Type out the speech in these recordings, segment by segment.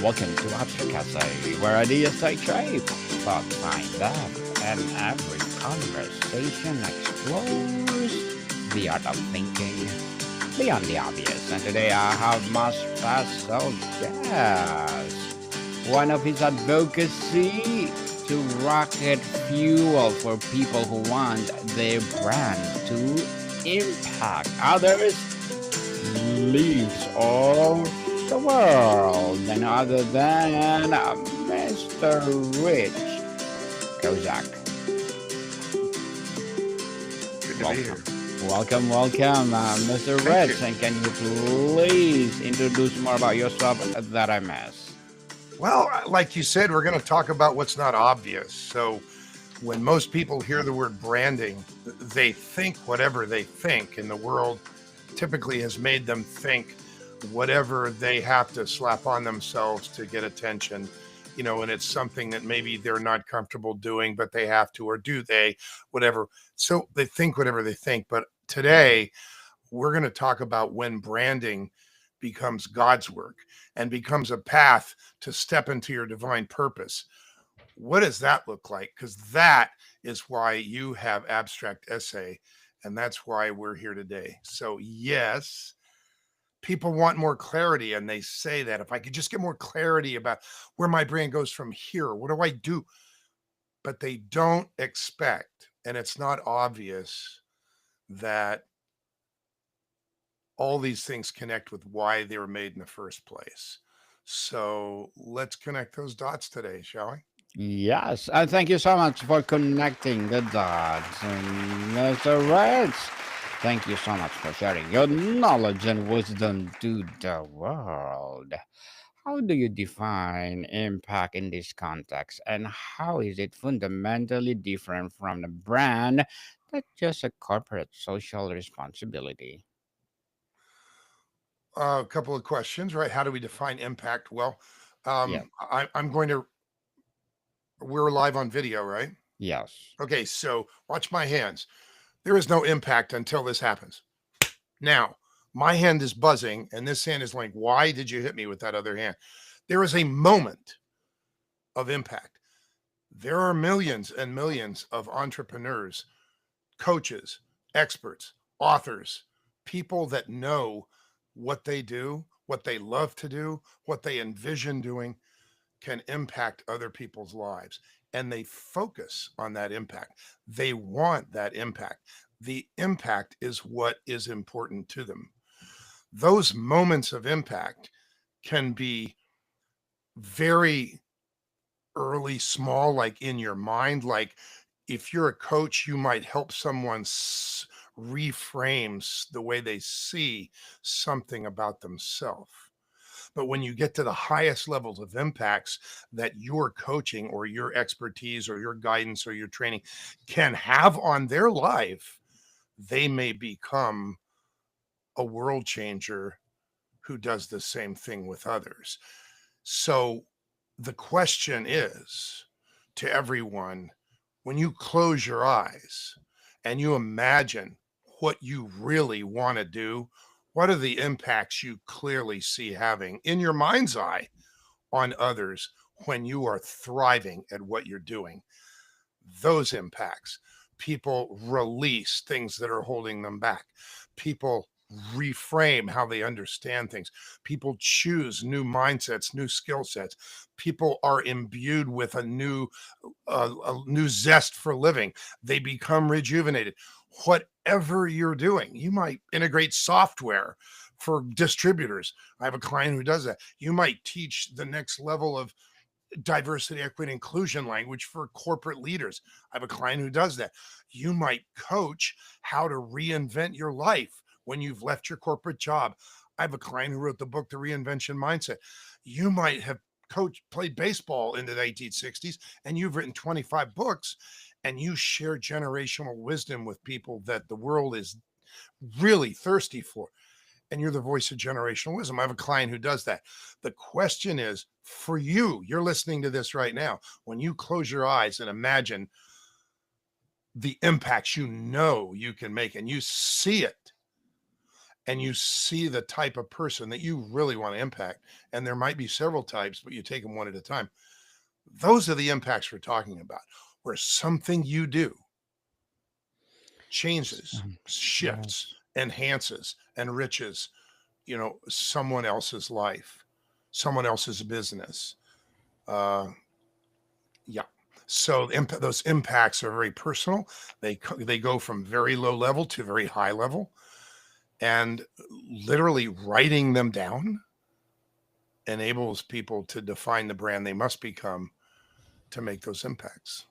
Welcome to Rich Kozak, where ideas take shape, thoughts find depth, and every conversation explores the art of thinking beyond the obvious. And today I have my special guest. One of his advocacy to rocket fuel for people who want their brand to impact others leaves all the world, and other than Mr. Rich Kozak. Good to be here. Welcome. Welcome, Mr. Thank you. Rich. And can you please introduce more about yourself that I missed? Well, like you said, we're going to talk about what's not obvious. So, when most people hear the word branding, they think whatever they think, and the world typically has made them think whatever they have to slap on themselves to get attention. And it's something that maybe they're not comfortable doing, but they have to, or do they, whatever. So they think whatever they think. But today, we're going to talk about when branding becomes God's work and becomes a path to step into your divine purpose. What does that look like? Because that is why you have abstract essay, and that's why we're here today. So, yes, people want more clarity, and they say that if I could just get more clarity about where my brand goes from here, what do I do? But they don't expect, and it's not obvious that all these things connect with why they were made in the first place. So let's connect those dots today, shall we? Yes, thank you so much for connecting the dots, Mr. Rich. Thank you so much for sharing your knowledge and wisdom to the world. How do you define impact in this context, and how is it fundamentally different from the brand that's just a corporate social responsibility? A couple of questions, right? How do we define impact? Well, Yeah, I'm going to, we're live on video, right? yes. Okay, so watch my hands. There is no impact until this happens. Now, my hand is buzzing, and this hand is like, why did you hit me with that other hand? There is a moment of impact. There are millions and millions of entrepreneurs, coaches, experts, authors, people that know what they do, what they love to do, what they envision doing can impact other people's lives. And they focus on that impact. They want that impact. The impact is what is important to them. Those moments of impact can be very early, small, like in your mind. Like if you're a coach, you might help someone reframe the way they see something about themselves. But when you get to the highest levels of impacts that your coaching or your expertise or your guidance or your training can have on their life, they may become a world changer who does the same thing with others. So the question is to everyone, when you close your eyes and you imagine what you really want to do, what are the impacts you clearly see having in your mind's eye on others when you are thriving at what you're doing? Those impacts. People release things that are holding them back. People reframe how they understand things. People choose new mindsets, new skill sets. People are imbued with a new zest for living. They become rejuvenated. Whatever you're doing, you might integrate software for distributors. I have a client who does that. You might teach the next level of diversity, equity, inclusion language for corporate leaders. I have a client who does that. You might coach how to reinvent your life when you've left your corporate job. I have a client who wrote the book, The Reinvention Mindset. You might have played baseball into the 1860s, and you've written 25 books, and you share generational wisdom with people that the world is really thirsty for, and you're the voice of generational wisdom. I have a client who does that. The question is for you, you're listening to this right now. When you close your eyes and imagine the impacts you know you can make and you see it, and you see the type of person that you really want to impact, and there might be several types, but you take them one at a time. Those are the impacts we're talking about, where something you do changes, shifts, Yes. enhances, enriches, someone else's life, someone else's business. Uh, yeah. So those impacts are very personal. They go from very low level to very high level, and literally writing them down enables people to define the brand they must become to make those impacts.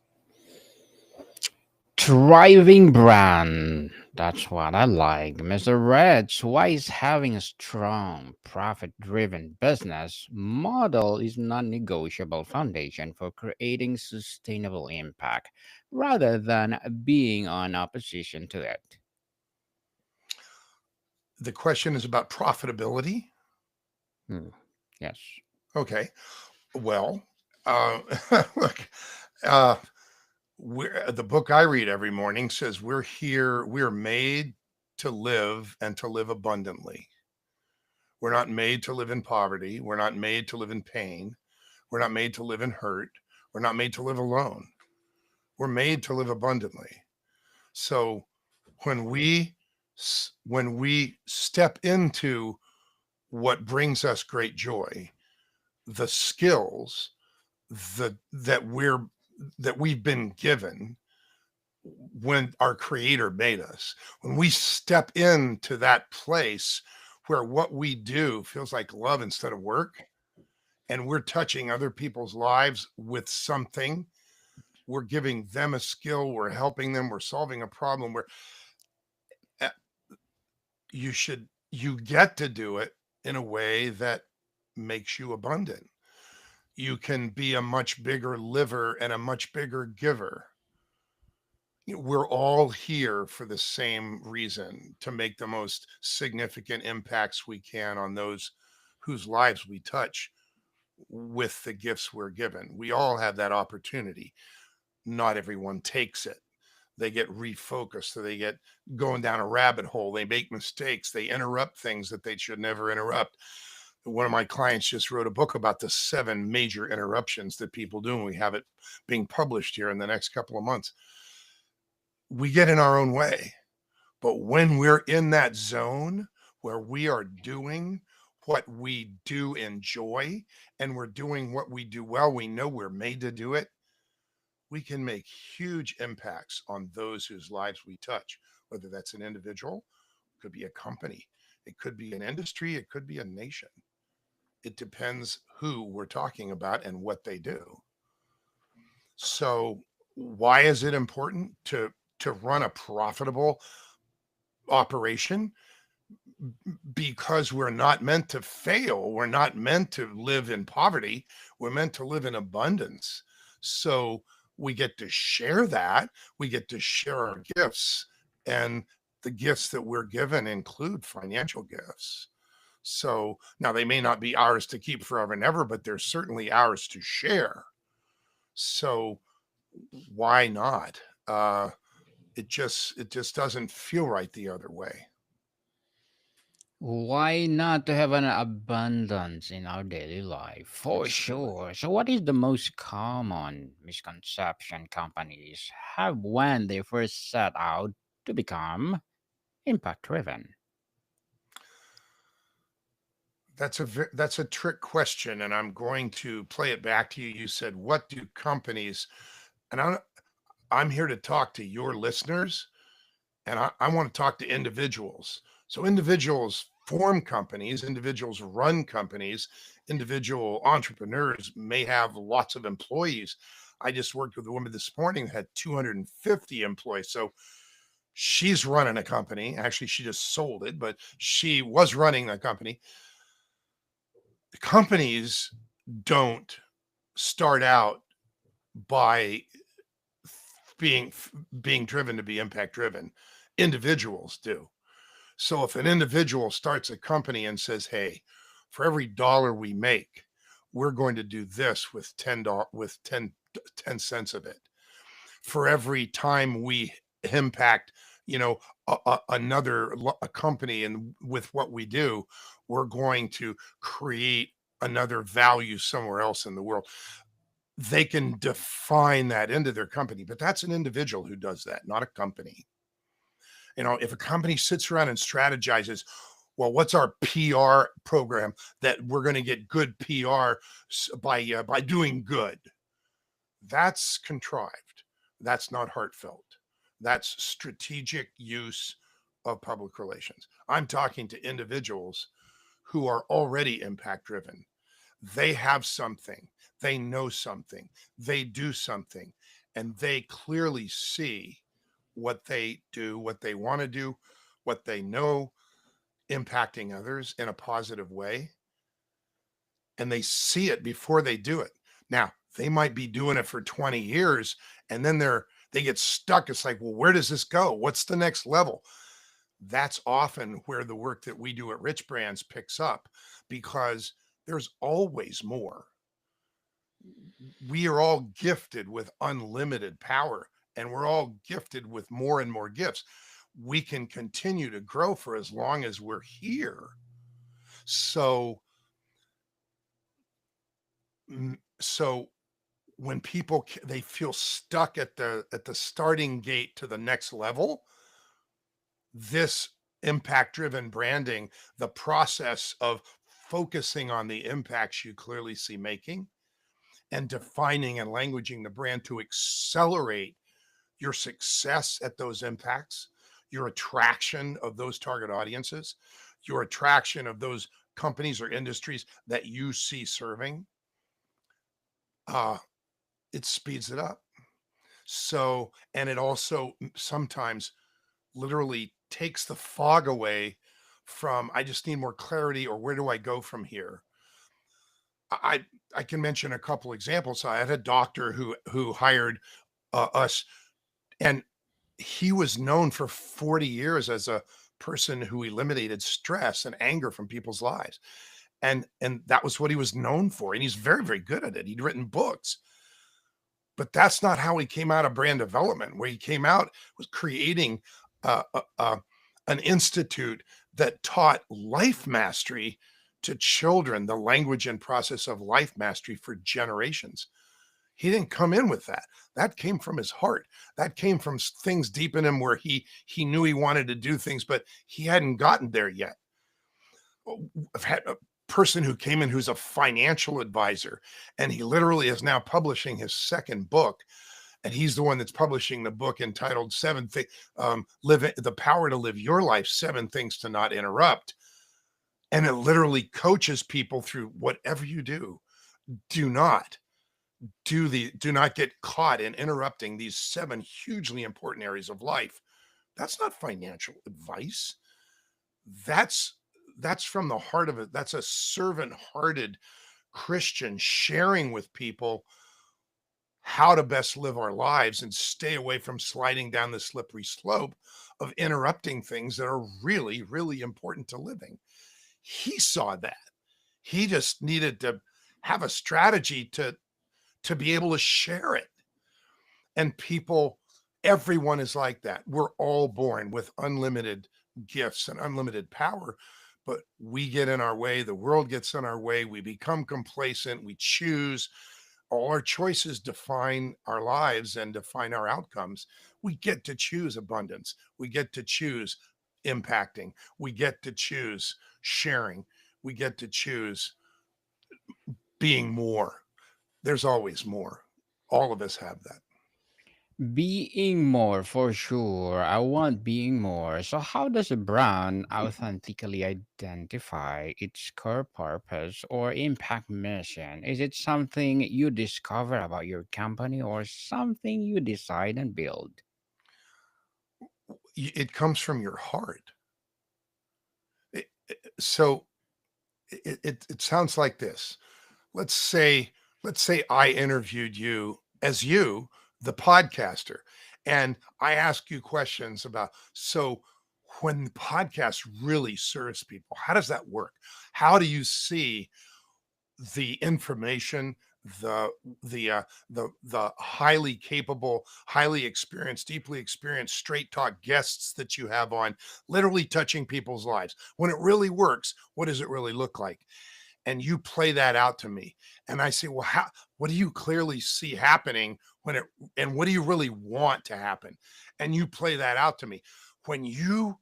Thriving brand. That's what I like. Mr. Rich, why is having a strong, profit driven business model is non negotiable foundation for creating sustainable impact rather than being on opposition to it? The question is about profitability. Hmm. Yes. Okay. Well, uh, look, uh, the book I read every morning says we're made to live and to live abundantly. We're not made to live in poverty. We're not made to live in pain. We're not made to live in hurt. We're not made to live alone. We're made to live abundantly. So when we step into what brings us great joy, the skills that we've been given when our creator made us, when we step into that place where what we do feels like love instead of work, and we're touching other people's lives with something, we're giving them a skill, we're helping them, we're solving a problem where uh, you get to do it in a way that makes you abundant. You can be a much bigger liver and a much bigger giver. We're all here for the same reason, to make the most significant impacts we can on those whose lives we touch with the gifts we're given. We all have that opportunity. Not everyone takes it. They get refocused, so they get going down a rabbit hole. They make mistakes. They interrupt things that they should never interrupt. One of my clients just wrote a book about the 7 major interruptions that people do, and we have it being published here in the next couple of months. We get in our own way. But when we're in that zone where we are doing what we do enjoy and we're doing what we do well, we know we're made to do it, we can make huge impacts on those whose lives we touch, whether that's an individual, it could be a company, it could be an industry, it could be a nation. It depends who we're talking about and what they do. So, why is it important to run a profitable operation? Because we're not meant to fail. We're not meant to live in poverty. We're meant to live in abundance. So we get to share that. We get to share our gifts. And the gifts that we're given include financial gifts. So now they may not be ours to keep forever and ever, but they're certainly ours to share. So why not? It just doesn't feel right the other way. Why not to have an abundance in our daily life? For Absolutely. sure. So, what is the most common misconception companies have when they first set out to become impact driven? That's a trick question, and I'm going to play it back to you. You said, "What do companies?" And I'm here to talk to your listeners, and I want to talk to individuals. So individuals form companies, individuals run companies, individual entrepreneurs may have lots of employees. I just worked with a woman this morning that had 250 employees. So she's running a company. Actually, she just sold it, but she was running a company. Companies don't start out by being being driven to be impact driven. Individuals do. So if an individual starts a company and says, "Hey, for every dollar we make, we're going to do this with $10 with 10 cents of it. For every time we impact you know, a company, and with what we do, we're going to create another value somewhere else in the world. They can define that into their company, but that's an individual who does that, not a company. If a company sits around and strategizes, well, what's our PR program that we're going to get good PR by doing good? That's contrived. That's not heartfelt. That's strategic use of public relations. I'm talking to individuals who are already impact driven. They have something, they know something, they do something, and they clearly see what they do, what they want to do, what they know impacting others in a positive way, and they see it before they do it. Now, they might be doing it for 20 years and then they get stuck. It's like, well, where does this go? What's the next level? That's often where the work that we do at Rich Brands picks up, because there's always more. We are all gifted with unlimited power, and we're all gifted with more and more gifts. We can continue to grow for as long as we're here. So, so when people they feel stuck at the starting gate to the next level, this impact driven branding, the process of focusing on the impacts you clearly see making, and defining and languaging the brand to accelerate your success at those impacts, your attraction of those target audiences, your attraction of those companies or industries that you see serving, uh, it speeds it up. So, and it also sometimes literally takes the fog away from, I just need more clarity, or where do I go from here? I I can mention a couple examples. I had a doctor who hired us, and he was known for 40 years as a person who eliminated stress and anger from people's lives. And that was what he was known for. And he's very, very good at it. He'd written books, but that's not how he came out of brand development. Where he came out was creating uh, uh, uh, an institute that taught life mastery to children, the language and process of life mastery for generations. He didn't come in with that. That came from his heart. That came from things deep in him where he knew he wanted to do things, but he hadn't gotten there yet. I've had a person who came in who's a financial advisor, and he literally is now publishing his second book. And he's the one that's publishing the book entitled Live the Power to Live Your Life, 7 Things to Not Interrupt. And it literally coaches people through whatever you do. Do not do not get caught in interrupting these 7 hugely important areas of life. That's not financial advice. That's that's from the heart of it. That's a servant-hearted Christian sharing with people how to best live our lives and stay away from sliding down the slippery slope of interrupting things that are really, really important to living. He saw that. He just needed to have a strategy to be able to share it. And people, everyone is like that. We're all born with unlimited gifts and unlimited power, but we get in our way. The world gets in our way. We become complacent. We choose. All our choices define our lives and define our outcomes. We get to choose abundance. We get to choose impacting. We get to choose sharing. We get to choose being more. There's always more. All of us have that. Being more for sure. I want being more. So, how does a brand authentically identify its core purpose or impact mission? Is it something you discover about your company or something you decide and build? It comes from your heart. So it sounds like this. Let's say let's say I interviewed you as you, the podcaster, and I ask you questions about, so when the podcast really serves people, how does that work? How do you see the information, the the highly capable, highly experienced, deeply experienced straight talk guests that you have on, literally touching people's lives. When it really works, what does it really look like? And you play that out to me, and I say, well, how, what do you clearly see happening when it, and what do you really want to happen? And you play that out to me. When you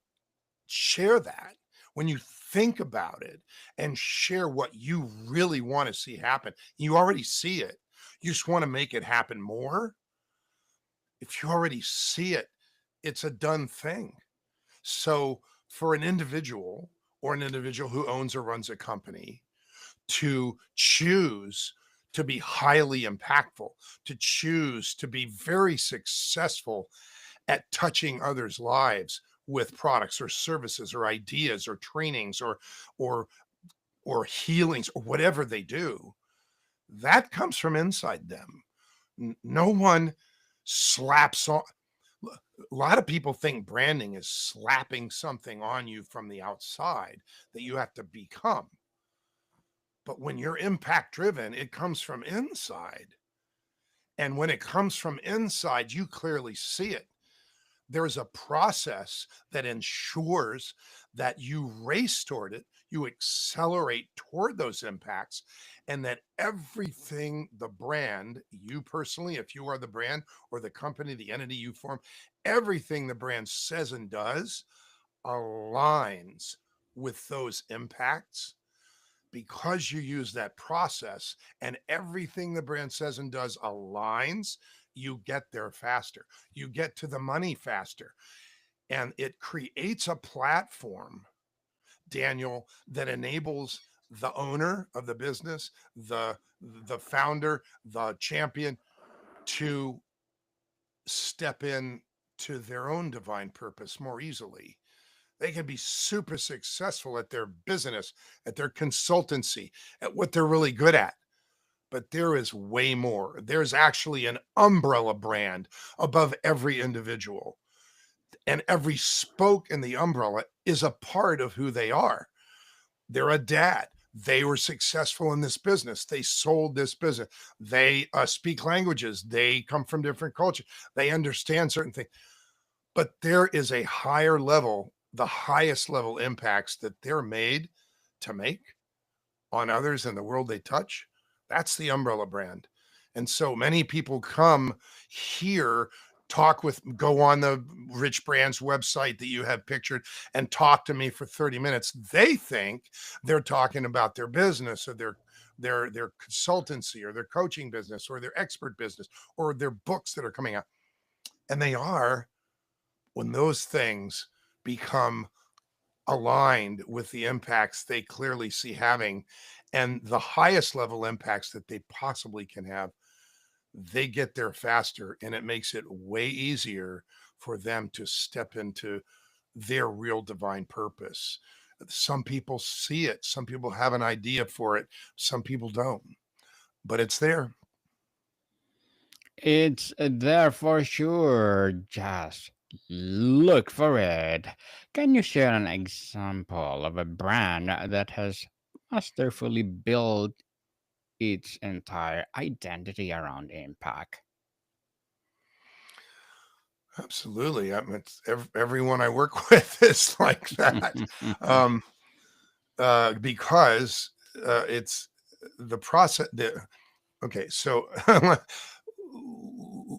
share that, when you think about it and share what you really want to see happen, you already see it, you just want to make it happen more. If you already see it, it's a done thing. So for an individual, or an individual who owns or runs a company, to choose to be highly impactful, to choose to be very successful at touching others' lives with products or services or ideas or trainings or or healings or whatever they do, that comes from inside them. No one slaps on. A lot of people think branding is slapping something on you from the outside that you have to become. But when you're impact driven, it comes from inside. And when it comes from inside, you clearly see it. There's a process that ensures that you race toward it, you accelerate toward those impacts, and that everything the brand, you personally, if you are the brand or the company, the entity you form, everything the brand says and does aligns with those impacts. Because you use that process and everything the brand says and does aligns, you get there faster. You get to the money faster. And it creates a platform, Daniel, that enables the owner of the business, the founder, the champion, to step in to their own divine purpose more easily. They can be super successful at their business, at their consultancy, at what they're really good at. But there is way more. There's actually an umbrella brand above every individual. And every spoke in the umbrella is a part of who they are. They're a dad. They were successful in this business. They sold this business. They speak languages. They come from different cultures. They understand certain things. But there is a higher level, the highest level impacts that they're made to make on others in the world they touch. That's the umbrella brand. And so many people come here, talk with, go on the Rich Brands website that you have pictured and talk to me for 30 minutes. They think they're talking about their business or their consultancy or their coaching business or their expert business or their books that are coming out. And they are, when those things become aligned with the impacts they clearly see having and the highest level impacts that they possibly can have, they get there faster and it makes it way easier for them to step into their real divine purpose. Some people see it, some people have an idea for it, some people don't, but it's there. It's there for sure. Just look for it. Can you share an example of a brand that has masterfully built its entire identity around impact? Absolutely. It's everyone I work with is like that. Um, because it's the process. Okay, so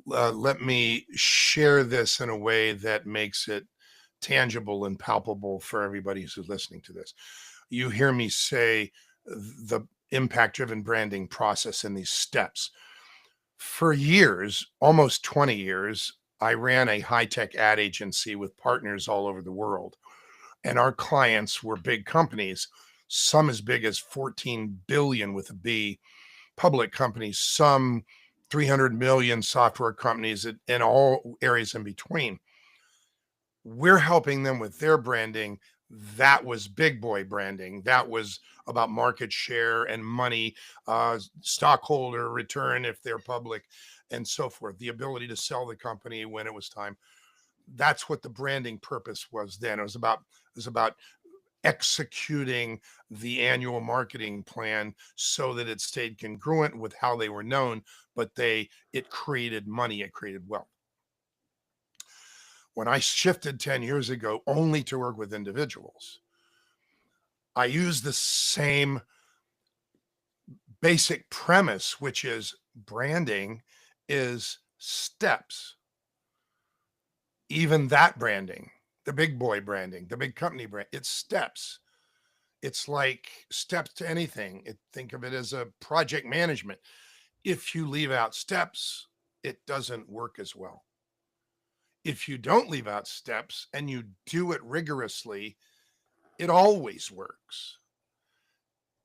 let me share this in a way that makes it tangible and palpable for everybody who's listening to this. You hear me say the impact driven branding process in these steps. For years, almost 20 years, I ran a high tech ad agency with partners all over the world. And our clients were big companies, some as big as 14 billion with a B, public companies, some 300 million software companies in all areas in between. We're helping them with their branding. That was big boy branding. That was about market share and money, stockholder return if they're public, and so forth. The ability to sell the company when it was time. That's what the branding purpose was then. It was about executing the annual marketing plan so that it stayed congruent with how they were known, but it created money, it created wealth. When I shifted 10 years ago only to work with individuals, I used the same basic premise, which is branding is steps. Even that branding, the big boy branding, the big company brand, it's steps. It's like steps to anything. Think of it as a project management. If you leave out steps, it doesn't work as well. If you don't leave out steps and you do it rigorously, it always works.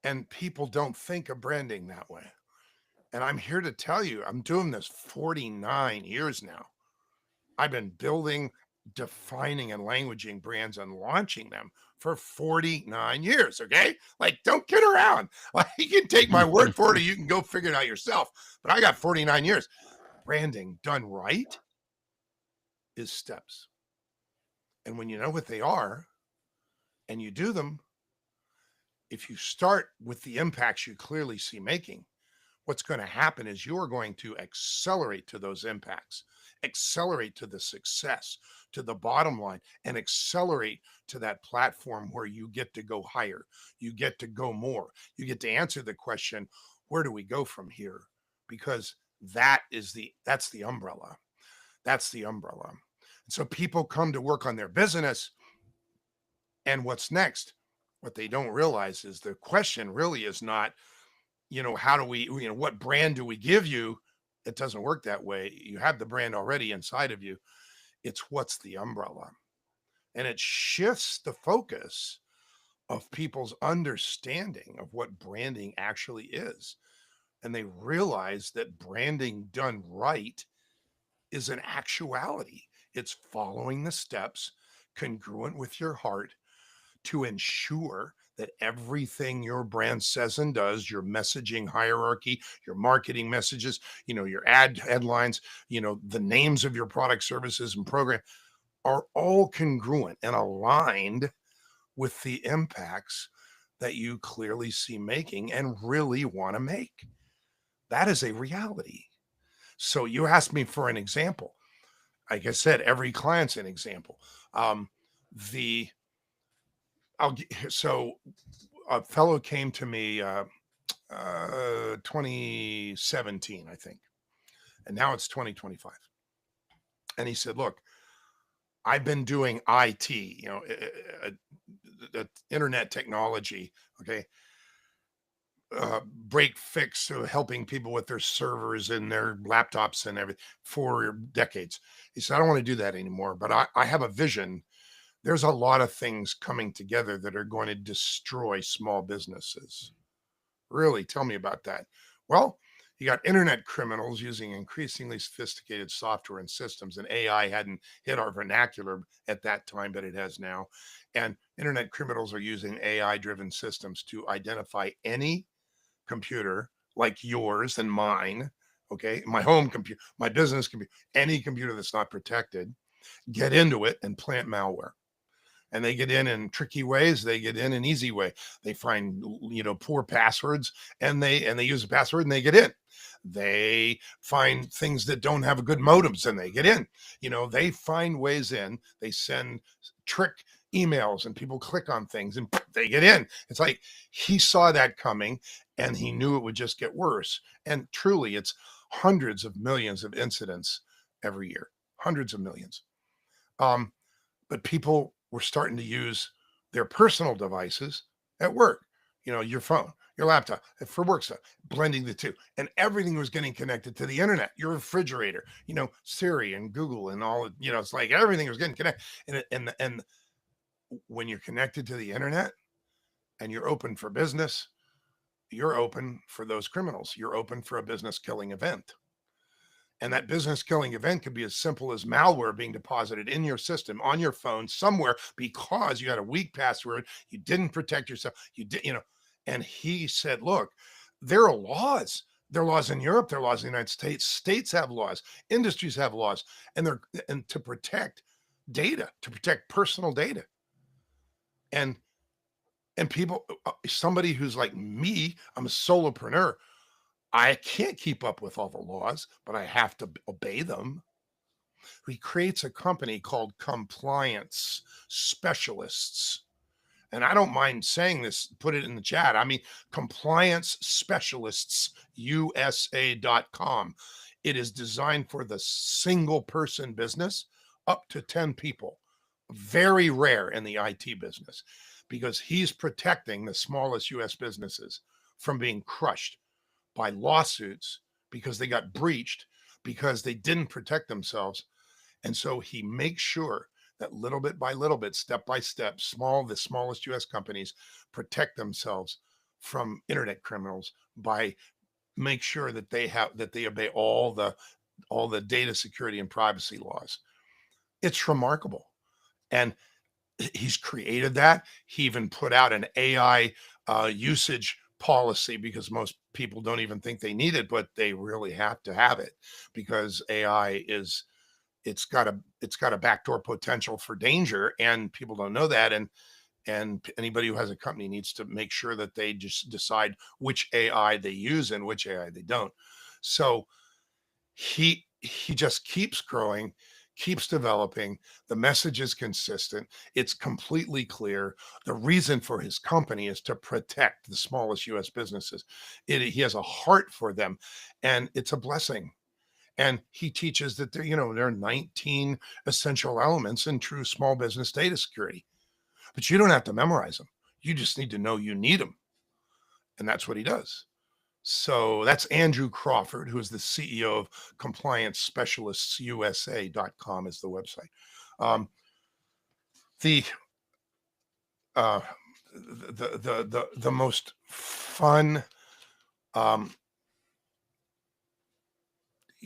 And people don't think of branding that way. And I'm here to tell you, I'm doing this 49 years now. I've been building, defining, and languaging brands and launching them for 49 years. Okay. Like, don't kid around. Like, you can take my word for it, or you can go figure it out yourself. But I got 49 years. Branding done right is steps. And when you know what they are and you do them, if you start with the impacts you clearly see making, what's going to happen is you're going to accelerate to those impacts, accelerate to the success, to the bottom line, and accelerate to that platform where you get to go higher. You get to go more. You get to answer the question, where do we go from here? Because that's the umbrella. That's the umbrella. And so people come to work on their business, and what's next? What they don't realize is the question really is not, how do we, what brand do we give you? It doesn't work that way. You have the brand already inside of you. It's what's the umbrella. And it shifts the focus of people's understanding of what branding actually is. And they realize that branding done right is an actuality. It's following the steps congruent with your heart to ensure that everything your brand says and does, your messaging hierarchy, your marketing messages, your ad headlines, the names of your product, services, and program are all congruent and aligned with the impacts that you clearly see making and really want to make. That is a reality. So you asked me for an example. Like I said, every client's an example. So a fellow came to me 2017, I think, and now it's 2025. And he said, look, I've been doing IT, internet technology, okay, break fix, helping people with their servers and their laptops and everything for decades. He said, I don't want to do that anymore, but I have a vision. There's a lot of things coming together that are going to destroy small businesses. Really? Tell me about that. Well, you got internet criminals using increasingly sophisticated software and systems, and AI hadn't hit our vernacular at that time, but it has now. And internet criminals are using AI-driven systems to identify any computer like yours and mine, okay, my home computer, my business computer, any computer that's not protected, get into it and plant malware. And they get in tricky ways. They get in an easy way. They find, poor passwords and they use a password and they get in. They find things that don't have a good modems and they get in. They find ways in. They send trick emails and people click on things and they get in. It's like he saw that coming and he knew it would just get worse. And truly, it's hundreds of millions of incidents every year, hundreds of millions. But people were starting to use their personal devices at work, your phone, your laptop for work stuff, blending the two. And everything was getting connected to the internet, your refrigerator, Siri and Google and all, it's like everything was getting connected. And when you're connected to the internet and you're open for business, you're open for those criminals. You're open for a business killing event. And that business killing event could be as simple as malware being deposited in your system on your phone somewhere because you had a weak password, you didn't protect yourself, and he said, look, there are laws. There are laws in Europe, there are laws in the United States. States have laws, industries have laws, and to protect data, to protect personal data. And And people, somebody who's like me, I'm a solopreneur. I can't keep up with all the laws, but I have to obey them. He creates a company called Compliance Specialists. And I don't mind saying this, put it in the chat. I mean, Compliance Specialists USA.com. It is designed for the single person business up to 10 people. Very rare in the IT business because he's protecting the smallest US businesses from being crushed by lawsuits because they got breached because they didn't protect themselves. And so he makes sure that little bit by little bit, step by step, the smallest US companies protect themselves from internet criminals by make sure that they obey all the data security and privacy laws. It's remarkable. And he's created that. He even put out an AI usage policy because most people don't even think they need it, but they really have to have it because AI is it's got a backdoor potential for danger, and people don't know that. And anybody who has a company needs to make sure that they just decide which AI they use and which AI they don't. So he just keeps growing, keeps developing. The message is consistent. It's completely clear. The reason for his company is to protect the smallest US businesses. He has a heart for them, and it's a blessing. And he teaches that there are 19 essential elements in true small business data security, but you don't have to memorize them. You just need to know you need them. And that's what he does. So that's Andrew Crawford, who is the CEO of Compliance Specialists USA.com is the website. Um, the, uh, the most fun, um,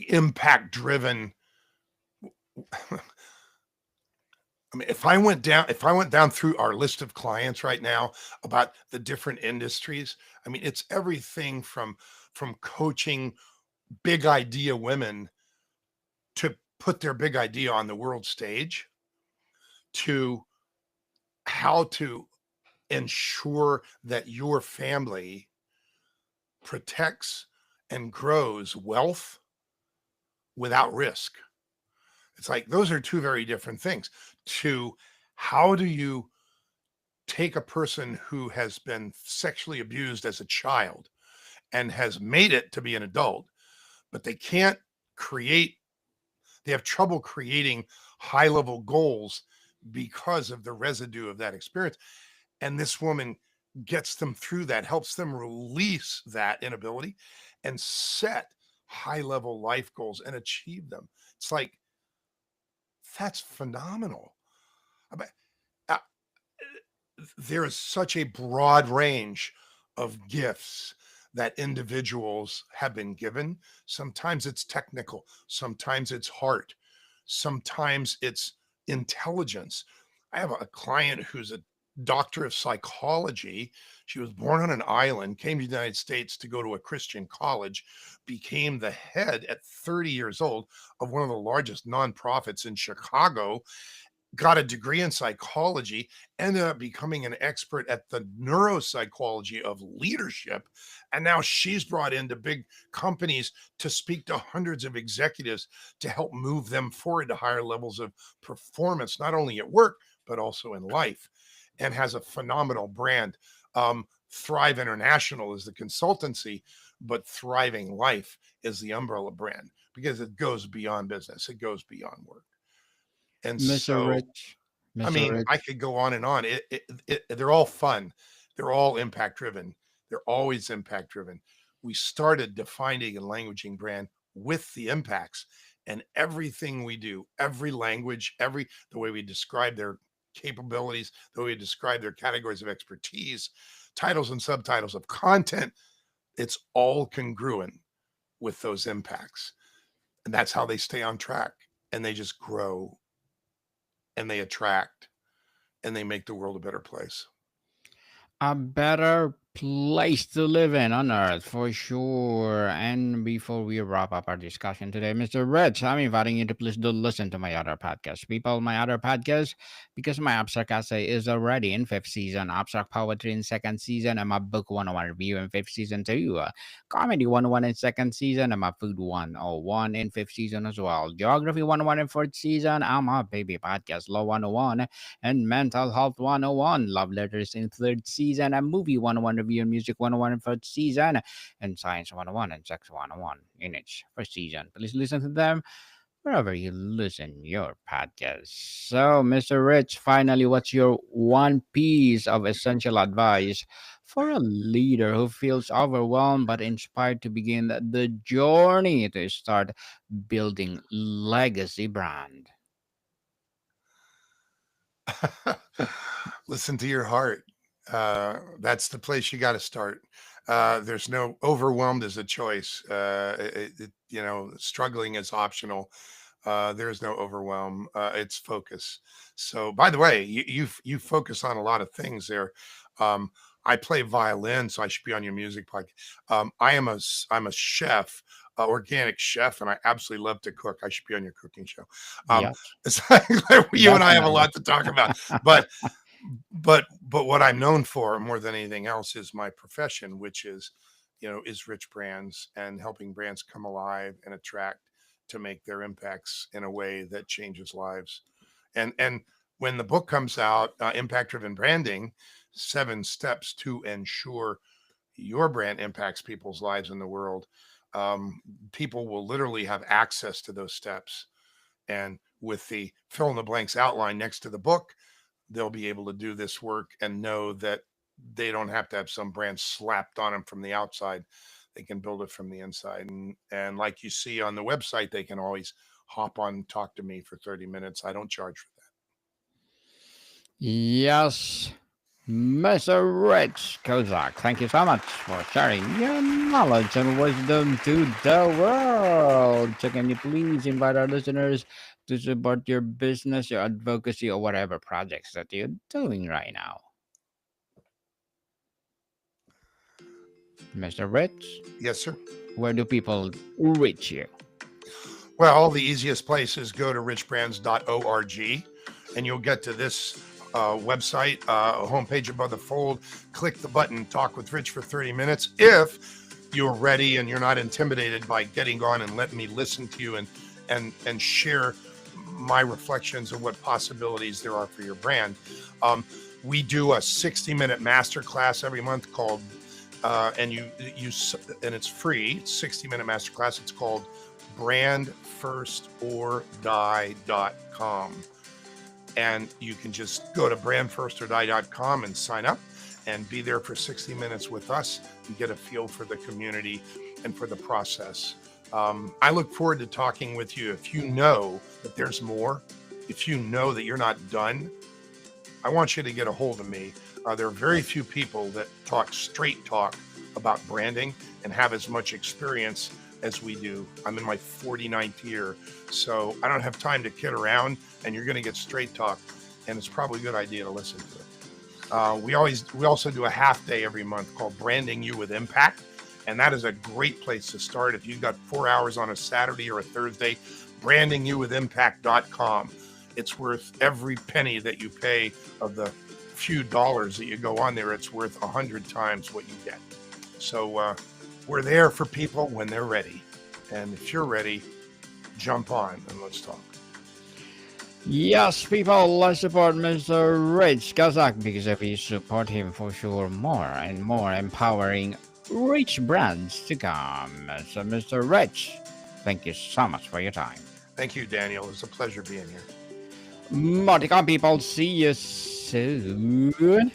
impact driven. I mean, if I went down through our list of clients right now about the different industries, I mean, it's everything from coaching big idea women to put their big idea on the world stage to how to ensure that your family protects and grows wealth without risk. It's like those are two very different things. To how do you take a person who has been sexually abused as a child and has made it to be an adult, but they have trouble creating high level goals because of the residue of that experience. And this woman gets them through that, helps them release that inability and set high level life goals and achieve them. It's like, that's phenomenal. I mean, uh, there is such a broad range of gifts that individuals have been given. Sometimes it's technical, sometimes it's heart, sometimes it's intelligence. I have a client who's a doctor of psychology. She was born on an island, came to the United States to go to a Christian college, became the head at 30 years old of one of the largest nonprofits in Chicago, got a degree in psychology, ended up becoming an expert at the neuropsychology of leadership. And now she's brought into big companies to speak to hundreds of executives to help move them forward to higher levels of performance, not only at work, but also in life, and has a phenomenal brand. Thrive International is the consultancy, but Thriving Life is the umbrella brand because it goes beyond business, it goes beyond work. And Mr. so Rich. I Mr. mean, I Rich. could go on and on. They're all fun. They're all impact driven. They're always impact driven. We started defining a languaging brand with the impacts, and everything we do, every language, the way we describe their capabilities, the way we describe their categories of expertise, titles and subtitles of content, it's all congruent with those impacts. And that's how they stay on track, and they just grow and they attract and they make the world a better place. A better place to live in on earth for sure. And before we wrap up our discussion today, Mr. Rich, I'm inviting you to please do listen to my other podcast. People, my other podcast, because my Abstract Essay is already in fifth season, Abstract Poetry in second season, and my Book 101 review in fifth season too. Comedy 101 in second season, and my Food 101 in fifth season as well. Geography 101 in fourth season, and my Baby Podcast Law 101 and Mental Health 101, Love Letters in third season, and Movie 101 Review and Music 101 in first season, and Science 101 and Sex 101 in each first season. Please listen to them wherever you listen your podcast. So, Mr. Rich, finally, what's your one piece of essential advice for a leader who feels overwhelmed but inspired to begin the journey to start building legacy brand? Listen to your heart. That's the place you got to start. There's no overwhelmed is a choice. Struggling is optional. There's no overwhelm. It's focus. So, by the way, you focus on a lot of things there. Um, I play violin, so I should be on your music podcast. I'm a chef, organic chef, and I absolutely love to cook. I should be on your cooking show. Um, Yes, it's you and I have a definitely. lot to talk about, but but what I'm known for more than anything else is my profession, which is rich brands and helping brands come alive and attract to make their impacts in a way that changes lives. And when the book comes out, Impact Driven Branding, 7 steps to ensure your brand impacts people's lives in the world. People will literally have access to those steps. And with the fill in the blanks outline next to the book, they'll be able to do this work and know that they don't have to have some brand slapped on them from the outside. They can build it from the inside. And like you see on the website, they can always hop on and talk to me for 30 minutes. I don't charge for Yes, Mr. Rich Kozak, thank you so much for sharing your knowledge and wisdom to the world. So, can you please invite our listeners to support your business, your advocacy, or whatever projects that you're doing right now? Mr. Rich, that. Yes, sir. where do people reach you? Well, the easiest place is go to richbrands.org and you'll get to this website, homepage above the fold. Click the button, talk with Rich for 30 minutes. If you're ready and you're not intimidated by getting on and letting me listen to you and share my reflections of what possibilities there are for your brand. We do a 60-minute masterclass every month called, and it's free. It's 60-minute masterclass. It's called brandfirstorDie.com. And you can just go to brandfirstorDie.com and sign up and be there for 60 minutes with us and get a feel for the community and for the process. I look forward to talking with you. If you know that there's more, if you know that you're not done, I want you to get a hold of me. There are very few people that talk straight talk about branding and have as much experience as we do. I'm in my 49th year, so I don't have time to kid around, and you're going to get straight talk, and it's probably a good idea to listen to it. We also do a half day every month called Branding You with Impact, and that is a great place to start. If you've got 4 hours on a Saturday or a Thursday, brandingyouwithimpact.com. It's worth every penny that you pay of the few dollars that you go on there. It's worth 100 times what you get. So we're there for people when they're ready. And if you're ready, jump on and let's talk. Yes, people, let's support Mr. Rich Kozak because if you support him, for sure, more and more empowering rich brands to come. So, Mr. Rich, thank you so much for your time. Thank you, Daniel. It's a pleasure being here. Moticon people, see you soon.